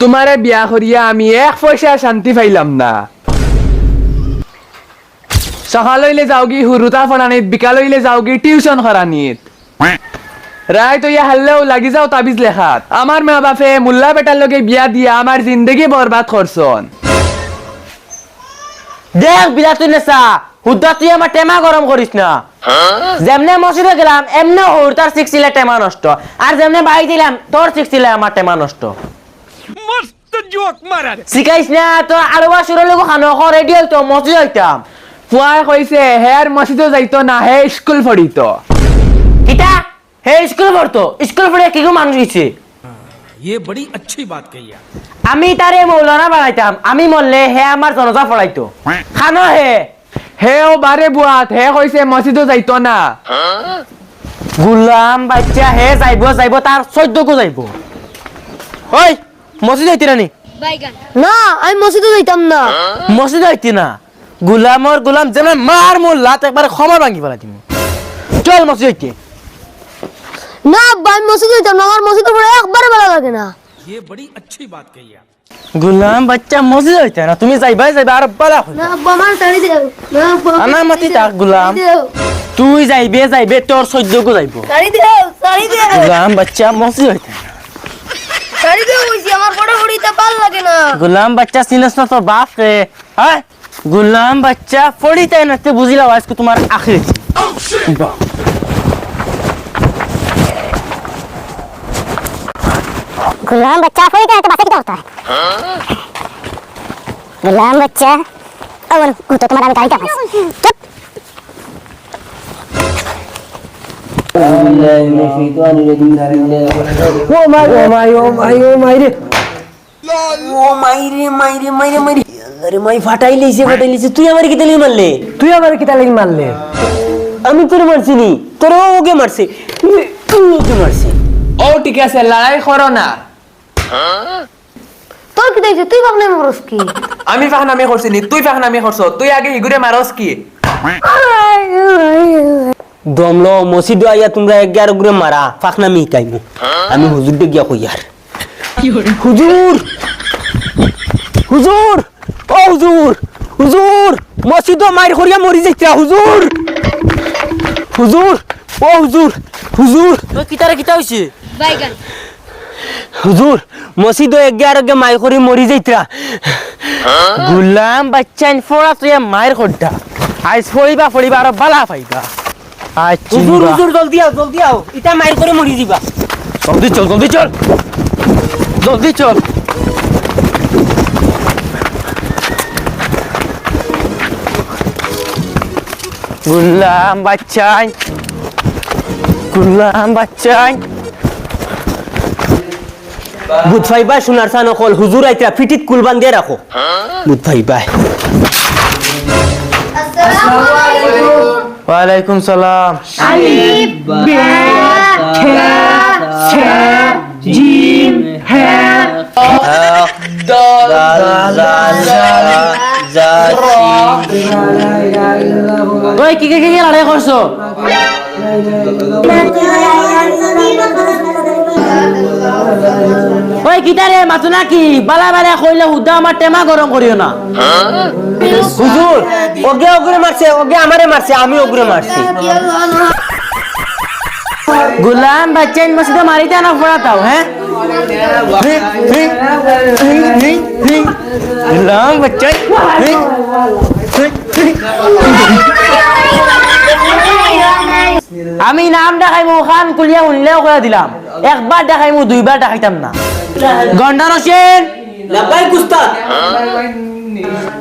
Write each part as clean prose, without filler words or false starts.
তোমারে বিয়া করিয়া আমি এক পয়সা শান্তি পাইলাম না। সকাল হইলে যাওগি হুরুতা ফড়ানিত, বিকাল হইলে যাওগি টিউশন করানিত, রায় তো ইয়া হাল্লেও লাগি যাও তাবিজ লেখাত। আমার মা বাপে মুল্লা বেটার লগে বিয়া দিয়া আমার জিন্দগি বরবাদ করছন। দেখ বিলা তুই নেছা হুদা তুই আমার টেমা গরম করিস না। যেমনে মসজিদে গেলাম এমনে হুর তার শিখছিলে টেমা নষ্ট, আর যেমনে বাড়ি দিলাম তোর শিখছিলে আমার টেমা নষ্ট। मस्त जोक मारा रे। শিখাইস না তোর আলুয়া সুরের লোক খানো রেডি হইতো মসজিদ হইতাম। ফুয়াই কইছে হে আর মসজিদও যাইতো না, হে স্কুল পড়িত। কিটা হে স্কুল পড়তো, স্কুল পড়ে কি মানুষ হইছে? ये बड़ी अच्छी बात कही है। আমি তারে মৌলানা বানাইতাম, আমি মরলে হে আমার জনতা পড়াইতো। খানো হে ও বারে বুয়াত, হে কইছে মসজিদও যাইতো না। গুলাম বাচ্চা হে যাইব তার 14 কো যাইব। ওই মসজিদ হইতি না নি? না আমি মসজিদে যাইতাম না। মসজিদ হইতি না? গুলাম যেমন মার মোল্লা একবার খবর ভাঙি ফেলা দিমু। চল মসজিদ হইতে। না আব্বা আমি মসজিদে যাইতাম না, আমার মসজিদে পড়ে একবারে ভালো লাগে না। ये बड़ी अच्छी बात कही है। গুলাম বাচ্চা মসজিদ হইতে না, তুমি যাইবা আর বালা হই। না আব্বা আমার শাড়ি দেও, না আব্বা আমার মতি তাক গুলাম, তুই যাইবে তোর 14 কো যাইব। শাড়ি দেও, শাড়ি দেও, গুলাম বাচ্চা মসজিদ হইতে না। শাড়ি দেও কইছি, আমার পড়া পড়িতে ভালো লাগে না। গুলাম বাচ্চা চিনস না তোর বাপ রে? হ্যাঁ গুলাম বাচ্চা পড়িতে না, তুই বুঝিলাও আজকে তোমার আখির। गुलाम बच्चा कोई क्या तो बात क्या होता है? गुलाम बच्चा और तो तुम्हारा भी क्या चुप। ফাটাই লিছে তুই আমার কি তালি মারলে? তুই আমার কি তালি মারলে? আমি তোর মারছিনি, তোর ওকে মারছে, ওকে মারছে। ও ঠিক আছে, লড়াই করো না। তোর কি দেখছিস তুই ভাবনা মরস কি? আমি ফাহনামি করছি নি, তুই ফাহনামি করছ। তুই আগে ইগুরে মারস কি? দমলো মসজিদ আইয়া তোমরা 11 গুরে মারা ফাকনামি কাইমু। আমি হুজুর দে গিয়া কইয়ার হুজুর হুজুর ও হুজুর মসজিদ মাইর করিয়া মরি যাইতা হুজুর ও হুজুর কিতা হইছে? বাইগান হুজুর মসজিদ 11 মাইর করি মরি যাইতা। গুলাম বাচ্চান ফোড়া তুই মাইর করতা আইস ফড়িবা আর বালা পাইবা। হুজুর জলদি আও ইটা মাইর করে মরি দিবা। জলদি চল গুলাম বাচ্চান বুধ ভাই ভাই শোনার সান কল হুজুর আইতা ফিটিত কুলবান দিয়ে রাখো। বুধ ভাই ভাই আসসালামু আলাইকুম। ওয়ালাইকুম সালাম। আলিফ বে ঠা ছা জিম হা ওই কি লড়াই করছো? ওই কিতারে মাতো নাকি বালা কইলে হুদা আমার টেমা গরম করিও না। হুজুর ওগরে মারছে, আমারে মারছে, আমি ওগরে মারছি। গুলাম বাচ্চা মসজিদে মারিতে না পড়াতাও। হ্যাঁ গুলাম বাচ্চা আমি নাম দেখাইমু খান কুলিয়া উনলেও করে দিলাম, একবার দেখাইমু 2 বার দেখাইতাম না। গন্ডার হোসেন লাবাই উস্তাদ,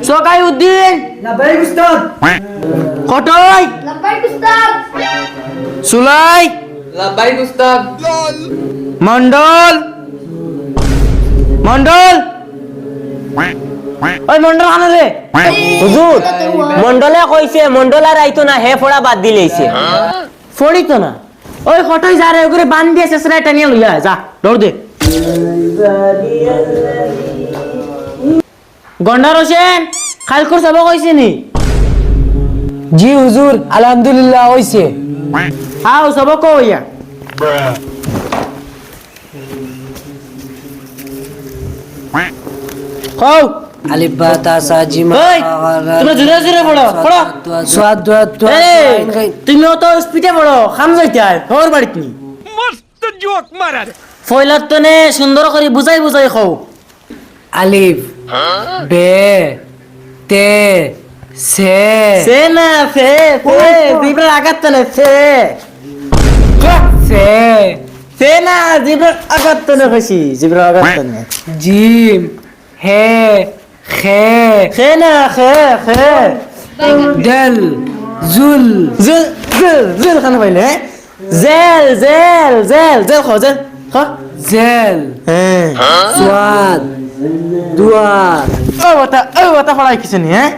সোকাই উদ্দিন লাবাই উস্তাদ, কটই লাব্বাইক উস্তাদ, সুলাই লাবাইক উস্তাদ, মন্ডল ওই মন্ডল খানা রে। হুজুর মন্ডলে কইছে মন্ডল আর আইতো না, হে ফোড়া বাদ দিলেইছে। ফড়ি তো না ওই কটই যা রে ওগরে বান দিয়ে শেষরা টানিয়া লইয়া যা দৌড় দে। গন্ডার হোসেন খাল কর সব কইছে নি? জি হুজুর আলহামদুলিল্লাহ হইছে। আও সব কইয়া খাও আলিফ বা তা সা জিম ওই তুমি জোরে জোরে পড়ো পড়ো সাদ দোয়া দোয়া এই তুমি তো স্পিডে পড়ো খাম যাইতে আয় খবর বাড়িত নি मस्त जोक मारा रे ফয়লাত তনে সুন্দর করে বুঝাই বুঝাই খাও আলিফ বে তে সে সে না সে জিব্রার আঘাত তনে সে সে সে না জিব্রার আঘাত তনে খুশি জিব্রার আঘাত তনে জিম হে খে সে না খে খে দেল জুল জেল জেল জেল খান পাইলে জেল জেল জেল জেল খাও জেল খা জেল হ্যাঁ সোয়াদ দোয়া ও ওটা পড়াই কিছু নি হ্যাঁ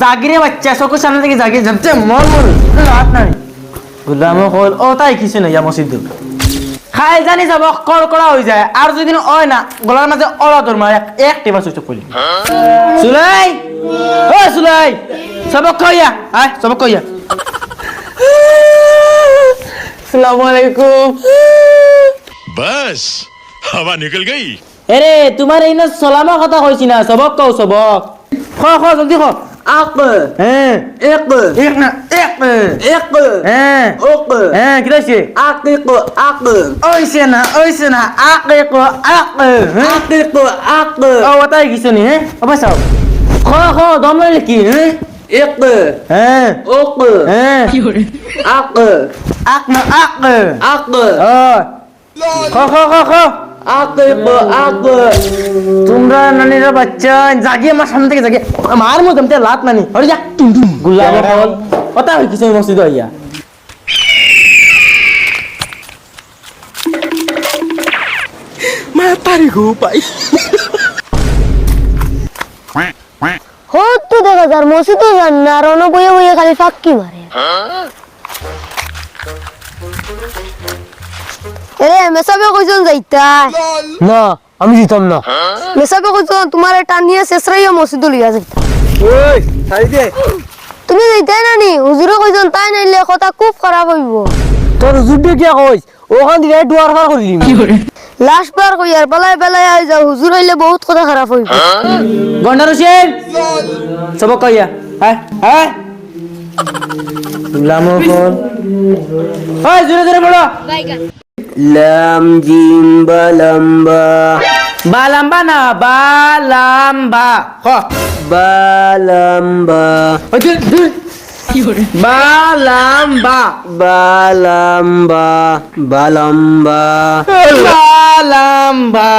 জাগিরে বাচ্চা চকুর সামনে থেকে জাগিয়ে জানতে মন মন হাত নাই গুলাম হল ও তাই কিছু নাই ইয়া মসজিদ খাই জানি যাব কড়কড়া হয়ে যায় আর যদি ওই না গলার মাঝে অলা তোর মারে এক টেবা চুপ কইলি সুলাই ও সুলাই সবক কইয়া আয় সবক কইয়া আসসালামু আলাইকুম बस हवा निकल गई। এরে তোমার এই না সালামা কথা কইছি না সবক কও সবক খ খ জলদি খ আক হ্যাঁ এক এক না এক এক হ্যাঁ ওক হ্যাঁ কি আছে আক আক ওইছে না আক আক আক ও ওটাই কিছু নি হ্যাঁ অবশ্য খ খ দম লইলে কি হ্যাঁ এক হ্যাঁ ওক হ্যাঁ কি করে আক আক না আক আক খ খ খ খ তোমরা নানিরা বাচ্চা জাগিয়ে আমার সামনে থেকে জাগিয়ে আমার মধ্যে আমি লাত নানি হরে যা গুলাম হল কথা হই কিছু মসজিদ হইয়া মা পারি গো পাই হোত তো দেখা যার মসজিদও জান না আর অন্য বইয়ে বইয়ে খালি ফাঁকি মারে এরে মেসাবে কইজন যাইতা না আমি দিতাম না মেসাবে কইজন তোমার টানিয়ে শেষরাইয়া মসজিদ লিয়া যাইতা ওই ছাড়ি দে তুমি যাইতাই না নি হুজুরে কইজন তাই নাইলে কথা খুব খারাপ হইব তোর জুড্ডি কি কইস ওখান দিয়ে দুয়ার পার করলি লাস্ট বার কই আর বেলায় বেলায় আই যাও হুজুর হইলে বহুত কথা খারাপ হইব গন্ডার হোসেন সব কইয়া হ্যাঁ হ্যাঁ গুলাম হল ওই জোরে জোরে বলো লাম জিম বা লম্বা বা লম্বা না বা লম্বা হ বা লম্বা ওই দূর কি করে বা লম্বা বা লম্বা বা লম্বা বা লম্বা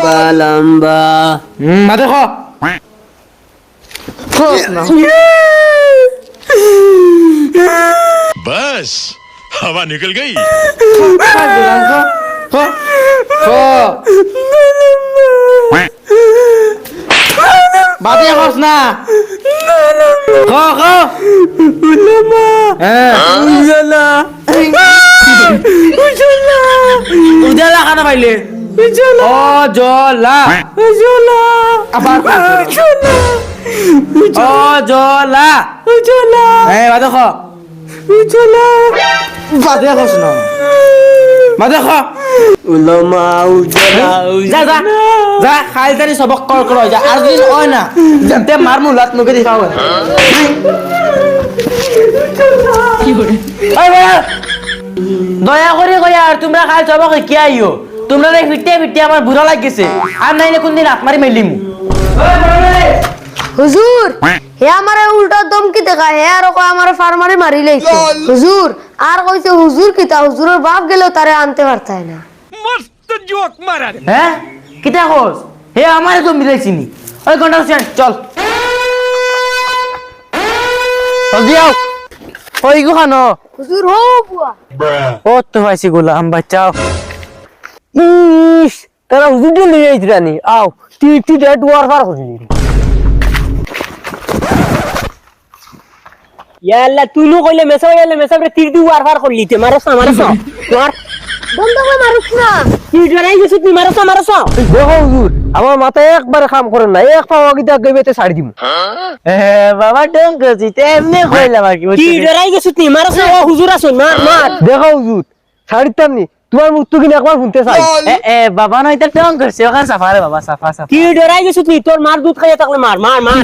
বা লম্বা মাথা খ बस हवा निकल गई। বাদে খস না খ খ উজালা উজালা খানা পাইলে অজলা উজালা আবার অজলা উজালা হ্যাঁ বাদে খ উজালা বাদে খস না বাদে খ উলমা উজালা যা যা যা খাই জানি সবক কল কর যা আর দিন হয় না জানতে মার মুলাত মুখে দেখাও দয়া করে কইয়া আর তোমরা খাই সবক কি আইও তোমরা ফিটে ফিটে আমার বুড়া লাগিছে আর নাইলে কোনদিন হাত মারি মেলিম হুজুর হে আমারে উল্টা দমকি দেখা হে আর কয় আমারে ফার্মারে মারি লাইছে হুজুর আর কইছে হুজুর কিতা হুজুরের বাপ গেলেও তারে আনতে পারতাই না मस्त जोक मारा रे হ্যাঁ কিতা হোস হে আমারে তো মিলাইছিনি ওই ঘন্টা হোসেন চল জলদি আও ওই গুহানো হুজুর হো বুয়া ও তো ভাইছি গোলাম বাচ্চাও ইস তারা হুজুর দিয়ে লিয়ে আইছিস রানি আও তুই তুই ডেট ওয়ার ফার করলি ইয়াল্লা তুই নো কইলে মেসাবে তীর দি ওয়ার ফার করলি তে মারছ না মার বন্ধ করে মারুস না তুই ডরাই গেছিস তুই মারছ দেখো হুজুর আমার মাথায় একবার কাম করে না এক পাওয়া গিতা গইবেতে ছাড়ি দিমু বাবা ডং গেছি তে এমনি কইলাম আর কি তুই ডরাই গেছিস তুই মারছ না হুজুর আসুন মার মার দেখো হুজুর ছাড়িতাম নি তোমার মুখ কিনে একবার শুনতে চাই এ বাবা না এটা টং করছে ওখানে সাফা রে বাবা সাফা সাফা কি ডরাই গেছিস তুই তোর মার দুধ খাইয়া থাকলে মার মার মার